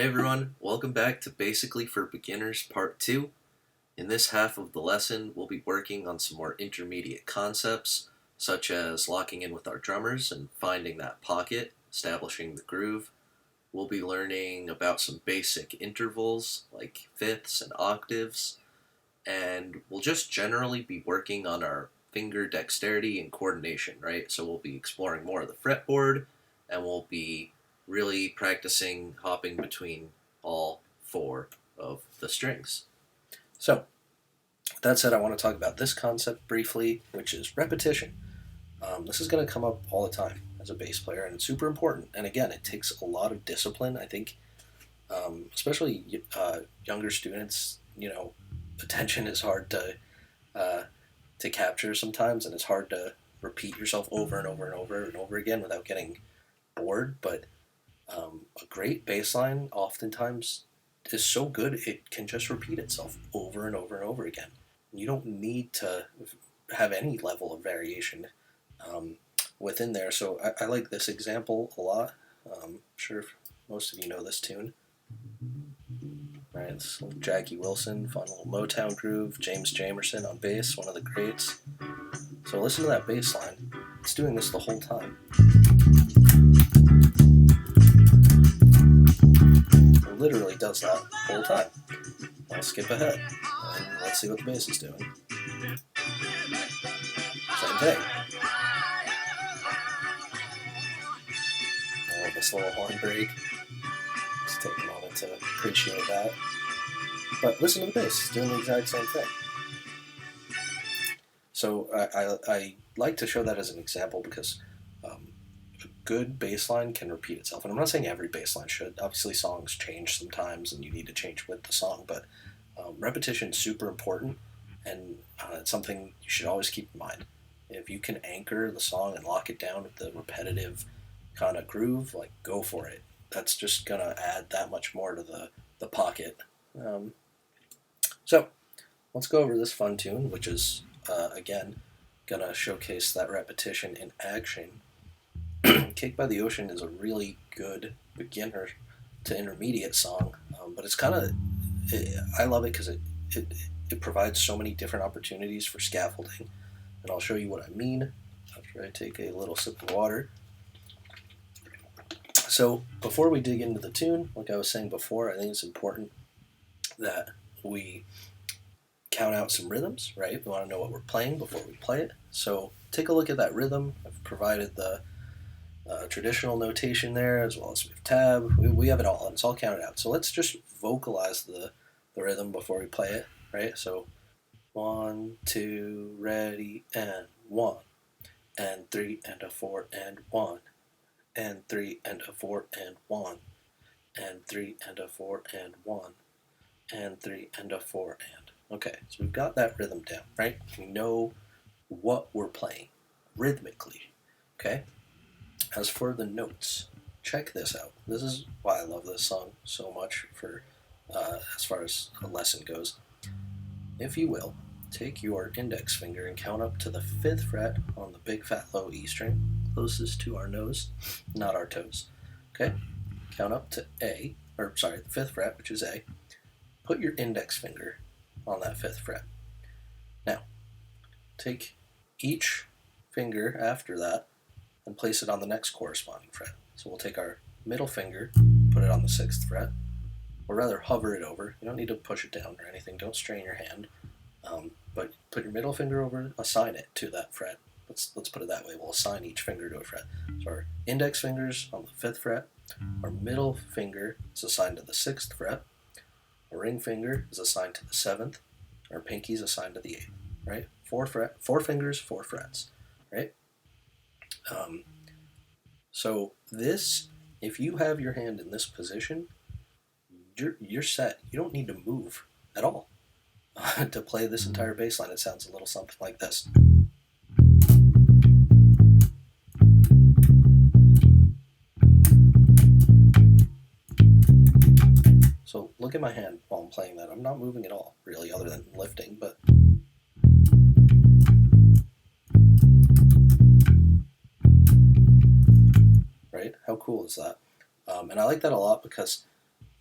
Hey everyone, welcome back to Basically for Beginners Part 2. In this half of the lesson, we'll be working on some more intermediate concepts, such as locking in with our drummers and finding that pocket, establishing the groove. We'll be learning about some basic intervals, like fifths and octaves, and we'll just generally be working on our finger dexterity and coordination, right? So we'll be exploring more of the fretboard, and we'll be really practicing hopping between all four of the strings. So, with that said, I want to talk about this concept briefly, which is repetition. This is going to come up all the time as a bass player, and it's super important. And again, it takes a lot of discipline. I think, especially younger students, attention is hard to capture sometimes, and it's hard to repeat yourself over and over and over and over again without getting bored. But a great bass line oftentimes is so good it can just repeat itself over and over and over again. You don't need to have any level of variation within there. So I like this example a lot. I'm sure most of you know this tune. Right, it's Jackie Wilson, fun little Motown groove. James Jamerson on bass, one of the greats. So listen to that bass line. It's doing this the whole time. It literally does that the whole time. I'll skip ahead and let's see what the bass is doing. Same thing. Oh, this little horn break. Just take a moment to appreciate that. But listen to the bass, it's doing the exact same thing. So I like to show that as an example because a good bass line can repeat itself. And I'm not saying every bass line should. Obviously songs change sometimes and you need to change with the song, but repetition is super important, and it's something you should always keep in mind. If you can anchor the song and lock it down with the repetitive kind of groove, like, go for it. That's just going to add that much more to the pocket. So let's go over this fun tune, which is, again, going to showcase that repetition in action. Cake by the Ocean is a really good beginner to intermediate song, but it's kind of, I love it because it provides so many different opportunities for scaffolding, and I'll show you what I mean after I take a little sip of water. So before we dig into the tune, like I was saying before, I think it's important that we count out some rhythms, right? We want to know what we're playing before we play it. So take a look at that rhythm. I've provided the traditional notation there, as well as we have tab. We have it all, and it's all counted out. So let's just vocalize the rhythm before we play it, right? So 1, 2, ready, and 1, and 3, and a 4, and 1, and 3, and a 4, and 1, and 3, and a 4, and 1, and 3, and a 4, and. Okay, so we've got that rhythm down, right? We know what we're playing rhythmically, okay? As for the notes, check this out. This is why I love this song so much for as far as a lesson goes. If you will, take your index finger and count up to the 5th fret on the big fat low E string, closest to our nose, not our toes. Okay? Count up to A, or sorry, the 5th fret, which is A. Put your index finger on that 5th fret. Now, take each finger after that and place it on the next corresponding fret. So we'll take our middle finger, put it on the 6th fret, or rather hover it over. You don't need to push it down or anything. Don't strain your hand. But put your middle finger over, assign it to that fret. Let's put it that way. We'll assign each finger to a fret. So our index finger's on the 5th fret. Our middle finger is assigned to the 6th fret. Our ring finger is assigned to the 7th. Our pinky is assigned to the 8th. Right? 4 fingers, 4 frets. Right? So this, if you have your hand in this position, you're set. You don't need to move at all to play this entire bass line. It sounds a little something like this. So look at my hand while I'm playing that. I'm not moving at all, really, other than lifting, but right? How cool is that? And I like that a lot because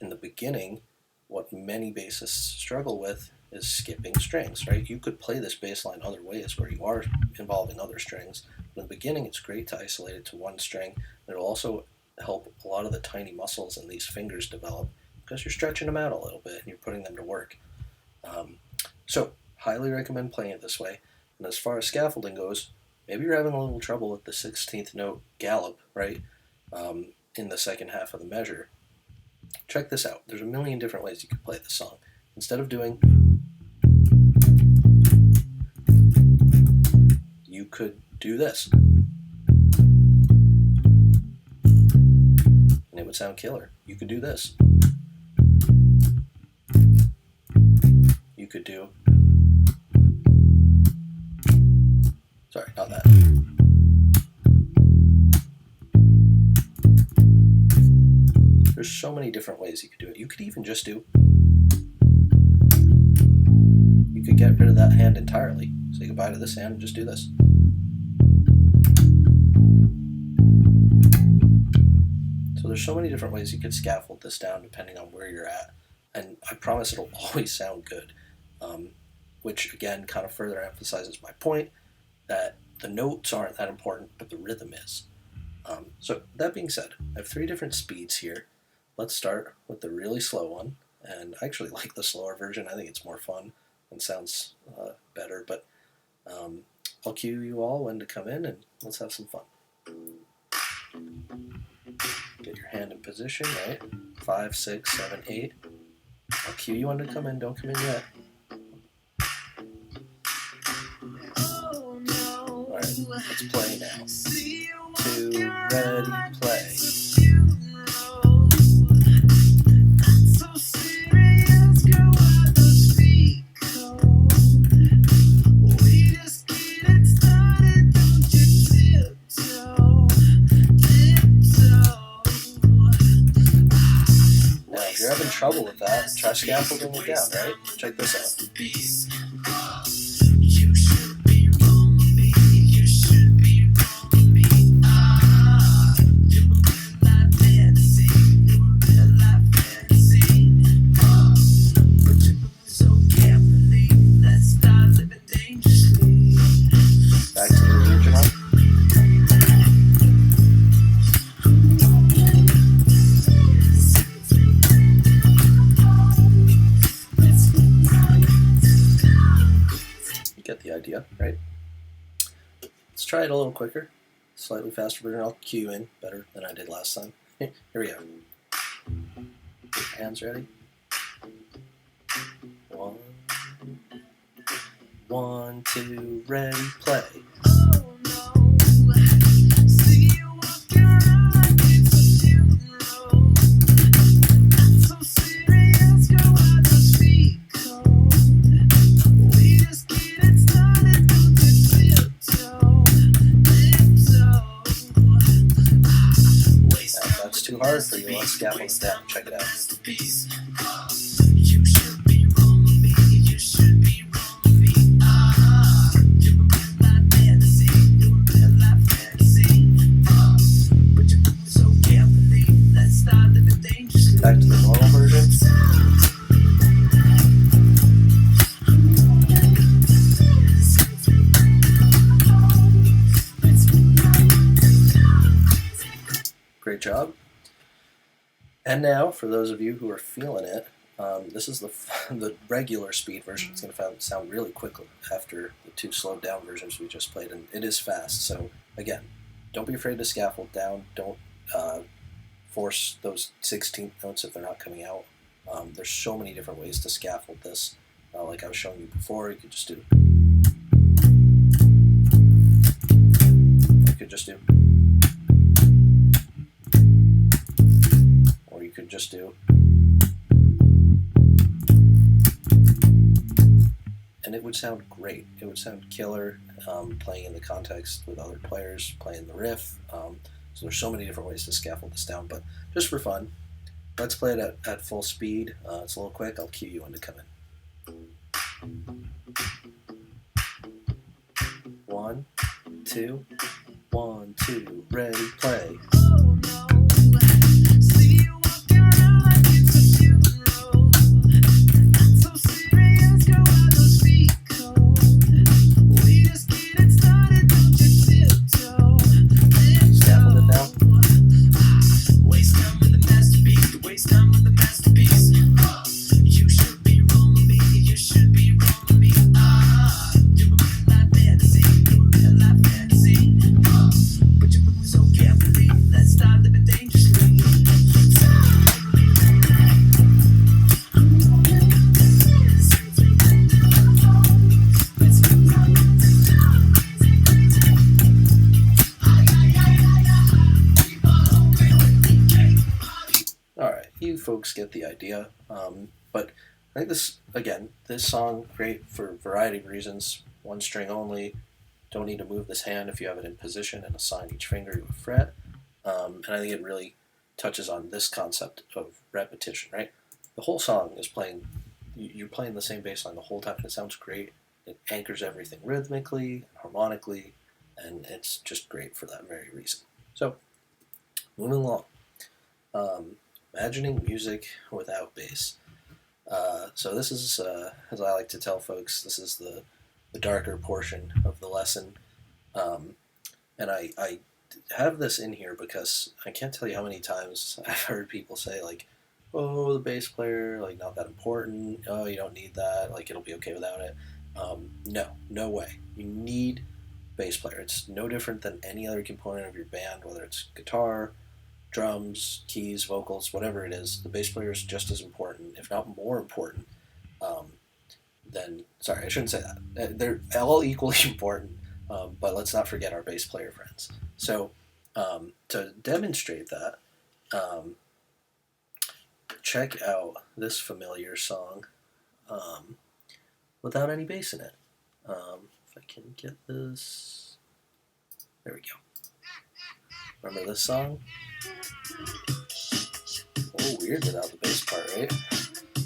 in the beginning, what many bassists struggle with is skipping strings, right? You could play this bass line other ways where you are involving other strings. But in the beginning, it's great to isolate it to one string. It'll also help a lot of the tiny muscles in these fingers develop because you're stretching them out a little bit and you're putting them to work. So, highly recommend playing it this way. And as far as scaffolding goes, maybe you're having a little trouble with the 16th note gallop, right, in the second half of the measure. Check this out. There's a million different ways you could play this song. Instead of doing, you could do this. And it would sound killer. You could do this. You could do, sorry, not that. There's so many different ways you could do it. You could even just do, you could get rid of that hand entirely. Say goodbye to this hand and just do this. So there's so many different ways you could scaffold this down depending on where you're at. And I promise it'll always sound good. Which again kind of further emphasizes my point that the notes aren't that important, but the rhythm is. So that being said, I have 3 different speeds here. Let's start with the really slow one, and I actually like the slower version. I think it's more fun and sounds better, but I'll cue you all when to come in and let's have some fun. Get your hand in position, right? 5, 6, 7, 8. I'll cue you when to come in. Don't come in yet. Alright, let's play now. 2, ready, play. Now, if you're having trouble with that, try scaffolding it down, right? Check this out. Back to the original. You get the idea, right? Let's try it a little quicker. Slightly faster version. I'll cue you in better than I did last time. Here we go. Get your hands ready. 1, 2, ready, play. If that's too hard for you, let's scaffold it down. Check it out. Back to the normal version. Great job. And now, for those of you who are feeling it, this is the regular speed version. It's going to sound really quick after the 2 slowed down versions we just played, and it is fast. So again, don't be afraid to scaffold down. Don't force those 16th notes if they're not coming out. There's so many different ways to scaffold this. Like I was showing you before, you could just do. You could just do. Or you could just do. And it would sound great. It would sound killer playing in the context with other players, playing the riff. So there's so many different ways to scaffold this down, but just for fun, let's play it at full speed. It's a little quick. I'll cue you when to come in. 1, 2, 1, 2, ready, play. Oh, no. See you walking around like it's a folks get the idea. But I think this song, great for a variety of reasons. One string only. Don't need to move this hand if you have it in position and assign each finger to a fret. And I think it really touches on this concept of repetition, right? The whole song is playing, you're playing the same bass line the whole time, and it sounds great. It anchors everything rhythmically, harmonically, and it's just great for that very reason. So, moving along. Imagining music without bass. So this is, as I like to tell folks, this is the darker portion of the lesson. And I have this in here because I can't tell you how many times I've heard people say, like, oh, the bass player, like, not that important. Oh, you don't need that. Like, it'll be okay without it. No way. You need bass player. It's no different than any other component of your band, whether it's guitar, drums, keys, vocals, whatever it is. The bass player is just as important, if not more important, sorry, I shouldn't say that. They're all equally important, but let's not forget our bass player friends. So to demonstrate that, check out this familiar song without any bass in it. If I can get this. There we go. Remember this song? A little weird without the bass part, right?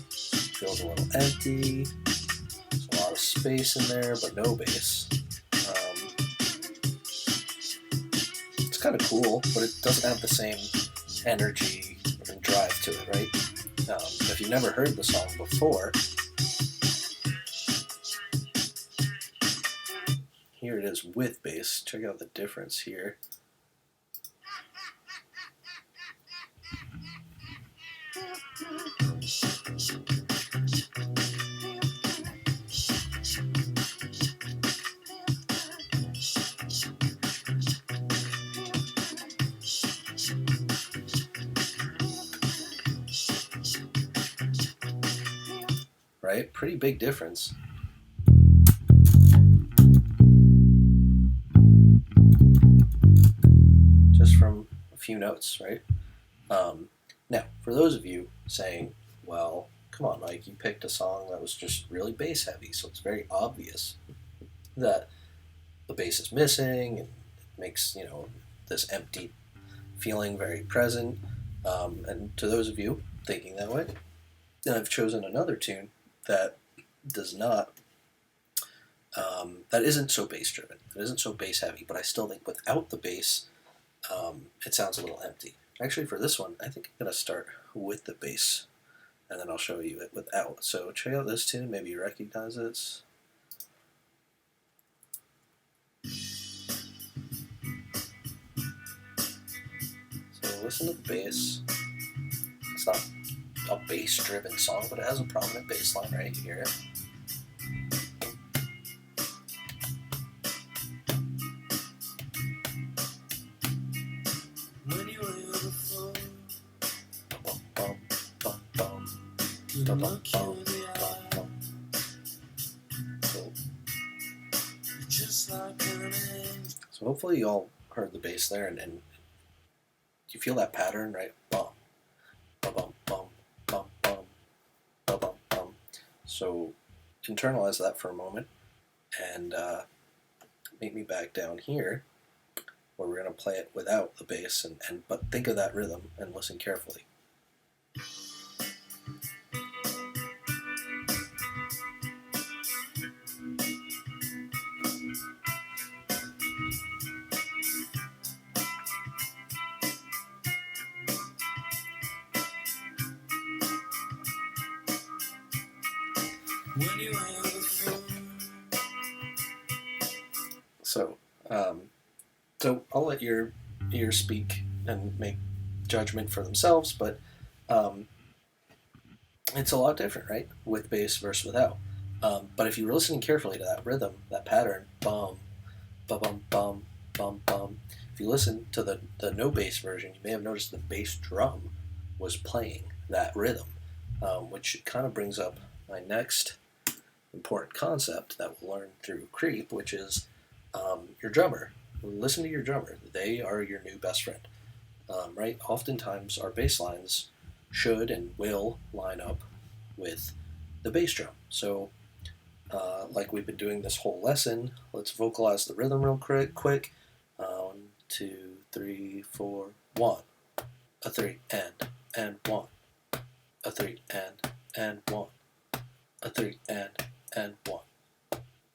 Feels a little empty. There's a lot of space in there, but no bass. It's kind of cool, but it doesn't have the same energy and drive to it, right? If you've never heard the song before, here it is with bass. Check out the difference here. Right? Pretty big difference. Just from a few notes, right? Now, for those of you saying, well, come on, Mike, you picked a song that was just really bass heavy, so it's very obvious that the bass is missing and it makes, this empty feeling very present. And to those of you thinking that way, I've chosen another tune that does not, that isn't so bass driven, that isn't so bass heavy, but I still think without the bass, it sounds a little empty. Actually, for this one, I think I'm going to start with the bass, and then I'll show you it without. So check out this tune, maybe you recognize it. So listen to the bass. It's not a bass-driven song, but it has a prominent bass line, right? You hear it. So hopefully you all heard the bass there, and you feel that pattern, right? Bum, ba-bum, bum, bum, bum, ba-bum, bum. So internalize that for a moment, and meet me back down here, where we're going to play it without the bass, but think of that rhythm and listen carefully. So I'll let your ears speak and make judgment for themselves, but it's a lot different, right? With bass versus without. But if you're listening carefully to that rhythm, that pattern, bum, ba-bum, bum, bum, bum. If you listen to the no bass version, you may have noticed the bass drum was playing that rhythm, which kind of brings up my next important concept that we'll learn through Creep, which is your drummer. Listen to your drummer. They are your new best friend, right? Oftentimes our bass lines should and will line up with the bass drum. So, like we've been doing this whole lesson, let's vocalize the rhythm real quick. 1, 2, 3, 4, 1. A 3 and 1. A 3 and 1. A 3 and 1.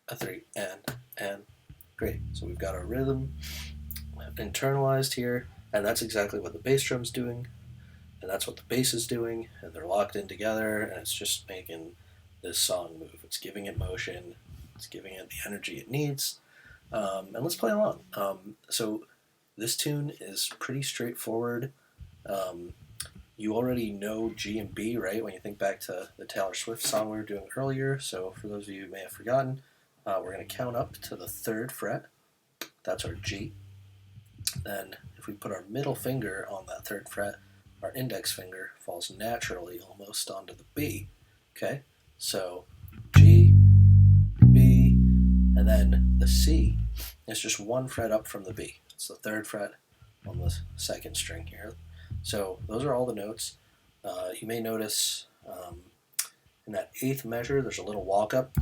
A 3 and. Great. So we've got our rhythm internalized here, and that's exactly what the bass drum's doing, and that's what the bass is doing, and they're locked in together, and it's just making this song move. It's giving it motion, it's giving it the energy it needs, and let's play along. So this tune is pretty straightforward. You already know G and B, right? When you think back to the Taylor Swift song we were doing earlier. So for those of you who may have forgotten, we're going to count up to the 3rd fret. That's our G. Then if we put our middle finger on that 3rd fret, our index finger falls naturally almost onto the B. Okay? So G, B, and then the C is just 1 fret up from the B. It's the 3rd fret on the 2nd string here. So those are all the notes. You may notice in that 8th measure, there's a little walk up.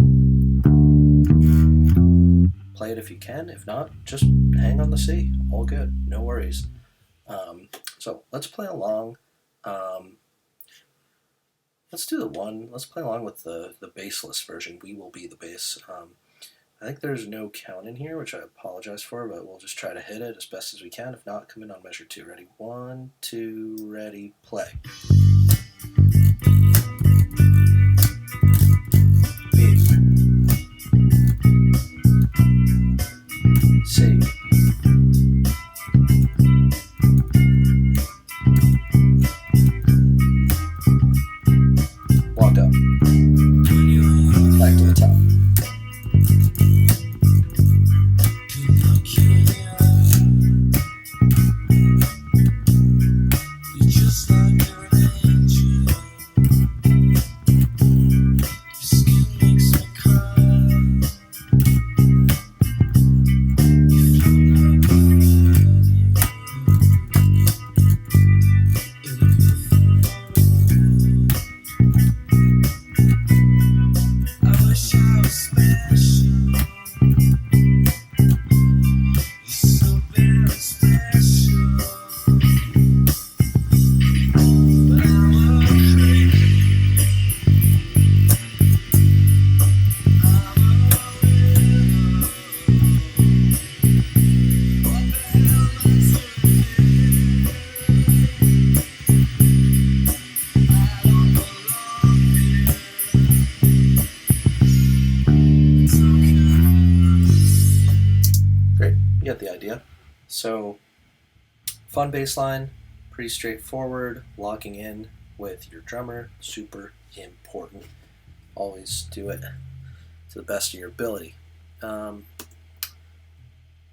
Play it if you can. If not, just hang on the C. All good. No worries. So let's play along. Let's do the one. Let's play along with the bassless version. We will be the bass. I think there's no count in here, which I apologize for, but we'll just try to hit it as best as we can. If not, come in on measure 2. Ready? 1, 2, ready, play. B. C. Walk up. Back to the top. Get the idea. So, fun bass line, pretty straightforward. Locking in with your drummer, super important. Always do it to the best of your ability.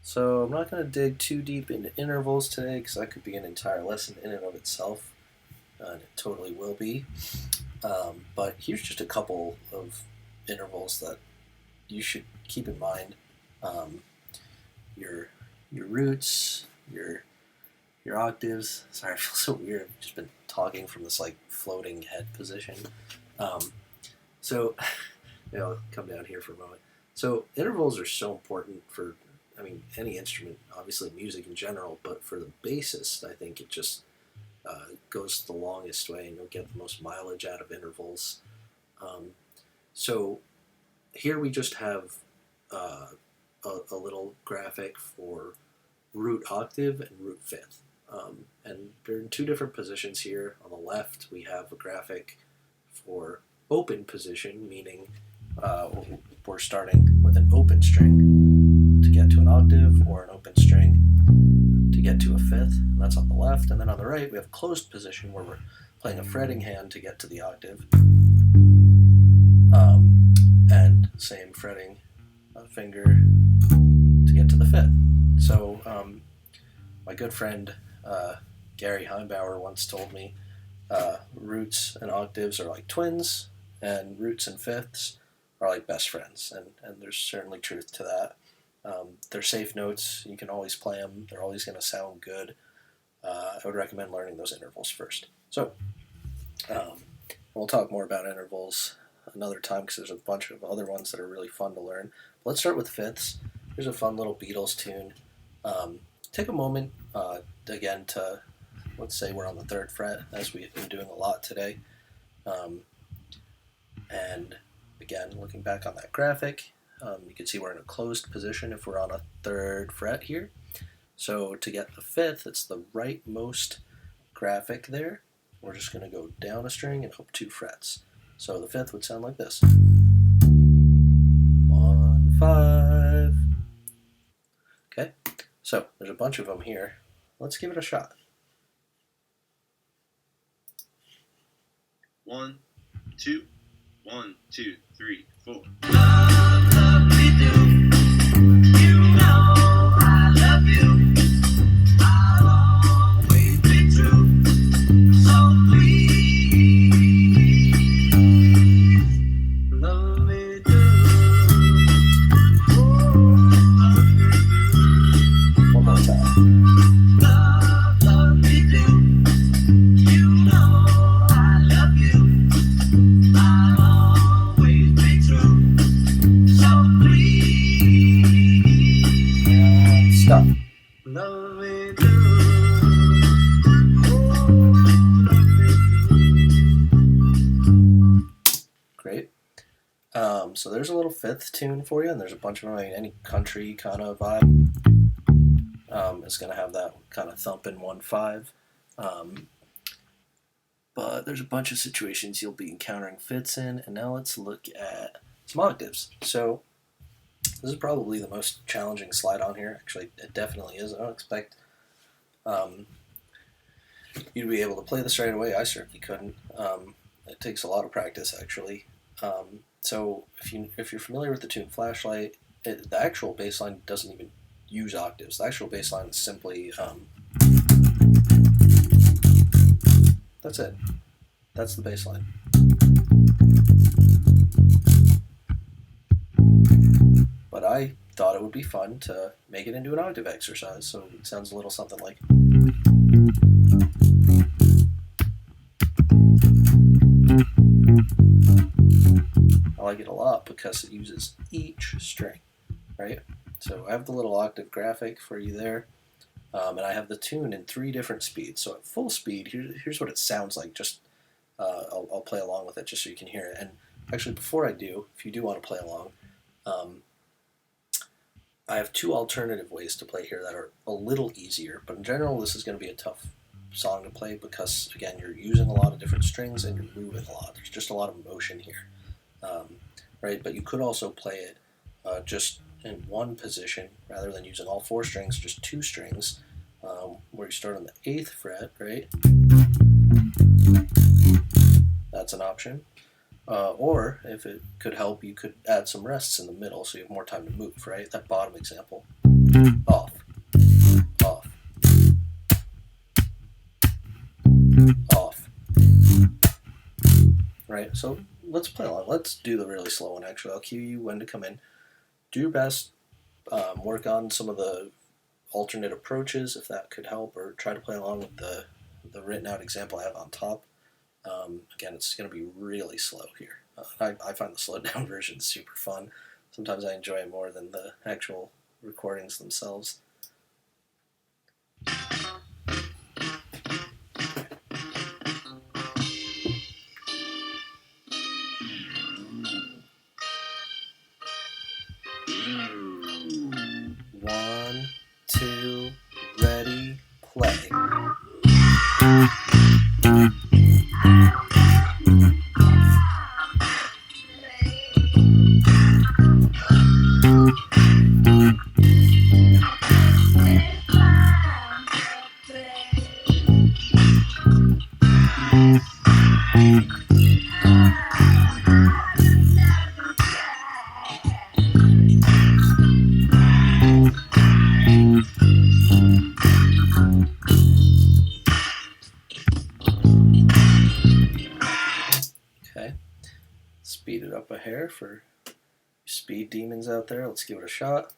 So I'm not going to dig too deep into intervals today because that could be an entire lesson in and of itself, and it totally will be. But here's just a couple of intervals that you should keep in mind. Your roots, your octaves. Sorry, I feel so weird. I've just been talking from this like floating head position. So I'll come down here for a moment. So intervals are so important for, any instrument, obviously music in general, but for the bassist, I think it just goes the longest way, and you'll get the most mileage out of intervals. So here we just have a little graphic for root octave and root fifth. And they're in 2 different positions here. On the left, we have a graphic for open position, meaning we're starting with an open string to get to an octave, or an open string to get to a fifth. And that's on the left. And then on the right, we have closed position, where we're playing a fretting hand to get to the octave. And same fretting finger to get to the fifth. So my good friend Gary Heimbauer once told me roots and octaves are like twins, and roots and fifths are like best friends, and there's certainly truth to that. They're safe notes. You can always play them. They're always going to sound good. I would recommend learning those intervals first. So We'll talk more about intervals another time because there's a bunch of other ones that are really fun to learn. But let's start with fifths. Here's a fun little Beatles tune. Take a moment again to, let's say we're on the 3rd fret, as we've been doing a lot today. And again, looking back on that graphic, you can see we're in a closed position if we're on a 3rd fret here. So to get the 5th, it's the rightmost graphic there. We're just going to go down a string and up 2 frets. So the 5th would sound like this. 1, 5. Okay, so there's a bunch of them here. Let's give it a shot. 1, 2, 1, 2, 3, 4. Love, love me do. You know I love you. I'll always be true. So please, love me do. Love me do. One more time. Love, love me do. You know I love you. I'll always be true. So please, Stop. love me do. Love me Great. So there's a little 5th tune for you, and there's a bunch of them. I mean, any country kind of vibe is going to have that kind of thumping 1-5. But there's a bunch of situations you'll be encountering 5ths in, and now let's look at some octaves. So this is probably the most challenging slide on here. Actually, it definitely is. I don't expect you to be able to play this right away. I certainly couldn't. It takes a lot of practice, actually. So if you're familiar with the tune Flashlight, the actual bass line doesn't even use octaves. The actual bass line is simply that's it. That's the bass line. But I thought it would be fun to make it into an octave exercise, so it sounds a little something like. I like it a lot because it uses each string, right? So I have the little octave graphic for you there, and I have the tune in 3 different speeds. So at full speed, here's what it sounds like. Just I'll play along with it just so you can hear it. And actually, before I do, if you do want to play along, I have 2 alternative ways to play here that are a little easier. But in general, this is going to be a tough song to play because, again, you're using a lot of different strings and you're moving a lot. There's just a lot of motion here. Right, but you could also play it just in one position rather than using all 4 strings, just 2 strings, where you start on the 8th fret, right? That's an option. Or if it could help, you could add some rests in the middle so you have more time to move, right? That bottom example. Off, off, off. Right, so let's play along. Let's do the really slow one, actually. I'll cue you when to come in. Do your best. Work on some of the alternate approaches, if that could help, or try to play along with the written out example I have on top. Again, it's going to be really slow here. I find the slowed down version super fun. Sometimes I enjoy it more than the actual recordings themselves. One, two, ready, play. Okay, speed it up a hair for speed demons out there. Let's give it a shot.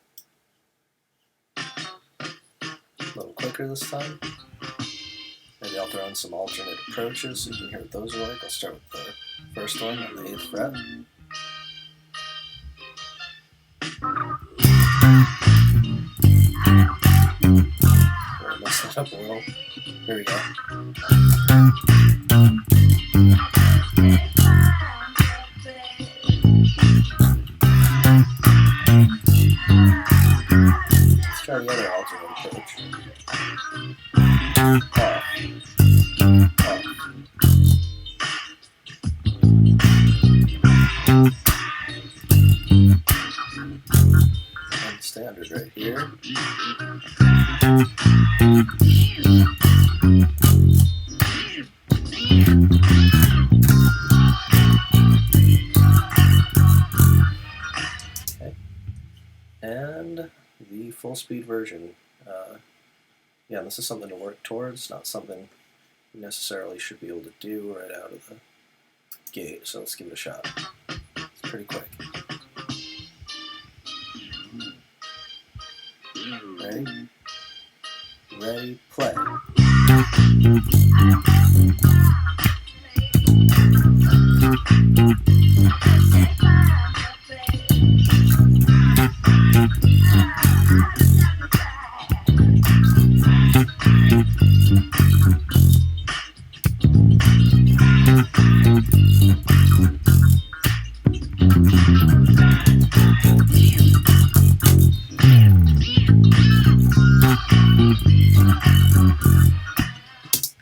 A little quicker this time. There Maybe I'll throw in some alternate approaches so you can hear what those are like. I'll start with the first one on the 8th fret. I'll mess that up a little. Here we go. Let's try the other alternate approach. And standard right here. Okay. And the full speed version. Yeah, this is something to work towards, not something you necessarily should be able to do right out of the gate. So let's give it a shot. It's pretty quick. Ready? Ready, play.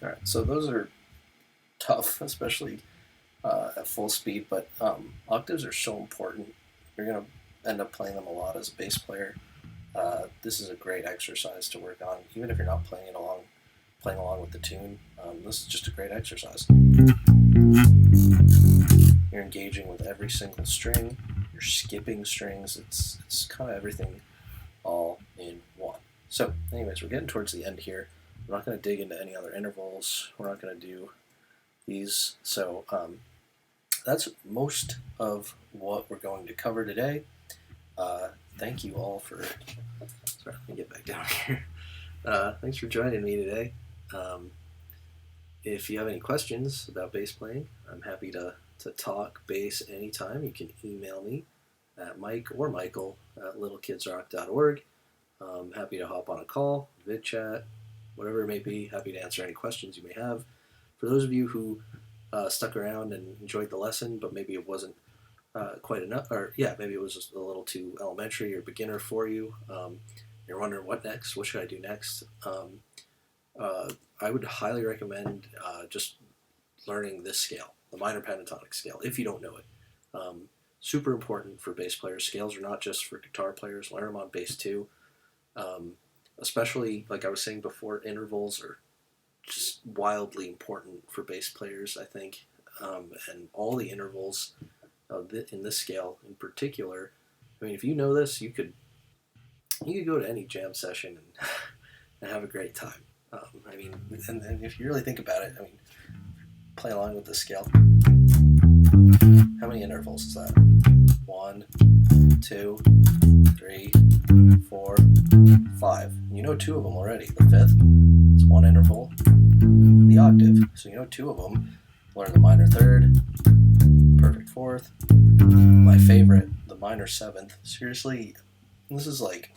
Alright, so those are tough, especially at full speed, but octaves are so important. You're going to end up playing them a lot as a bass player. This is a great exercise to work on, even if you're not playing along with the tune. This is just a great exercise. You're engaging with every single string. You're skipping strings. It's kind of everything all in one. So, anyways, we're getting towards the end here. We're not going to dig into any other intervals. We're not going to do these. So that's most of what we're going to cover today. Thank you all for... Sorry, let me get back down here. Thanks for joining me today. If you have any questions about bass playing, I'm happy to talk bass anytime. You can email me at Mike or Michael at littlekidsrock.org. I'm happy to hop on a call, vid chat, whatever it may be. Happy to answer any questions you may have. For those of you who stuck around and enjoyed the lesson, but maybe it wasn't quite enough, or maybe it was just a little too elementary or beginner for you. You're wondering what next? What should I do next? I would highly recommend just learning this scale, the minor pentatonic scale, if you don't know it. Super important for bass players. Scales are not just for guitar players. Learn them on bass too. Especially, like I was saying before, intervals are just wildly important for bass players, I think. And all the intervals in this scale in particular, I mean, if you know this, you could go to any jam session and have a great time. I mean, and if you really think about it, I mean, play along with the scale. How many intervals is that? 1, 2, 3, 4, 5. You know 2 of them already. The 5th, it's 1 interval. The octave, so you know 2 of them. Learn the minor 3rd, perfect 4th. My favorite, the minor 7th. Seriously, this is like,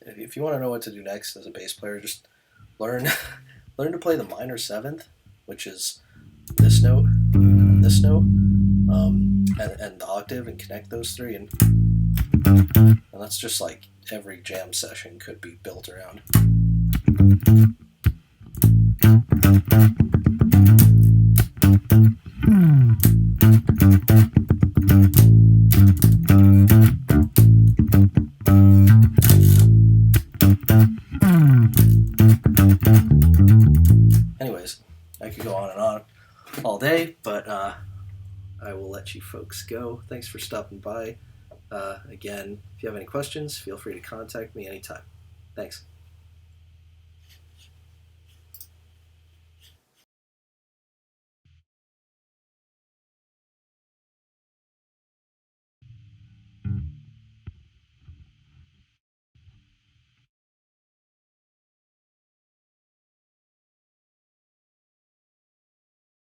if you want to know what to do next as a bass player, just learn to play the minor 7th, which is this note and this note, and the octave, and connect those 3, and that's just like every jam session could be built around. Anyways, I could go on and on all day, but I will let you folks go. Thanks for stopping by. Again, if you have any questions, feel free to contact me anytime. Thanks.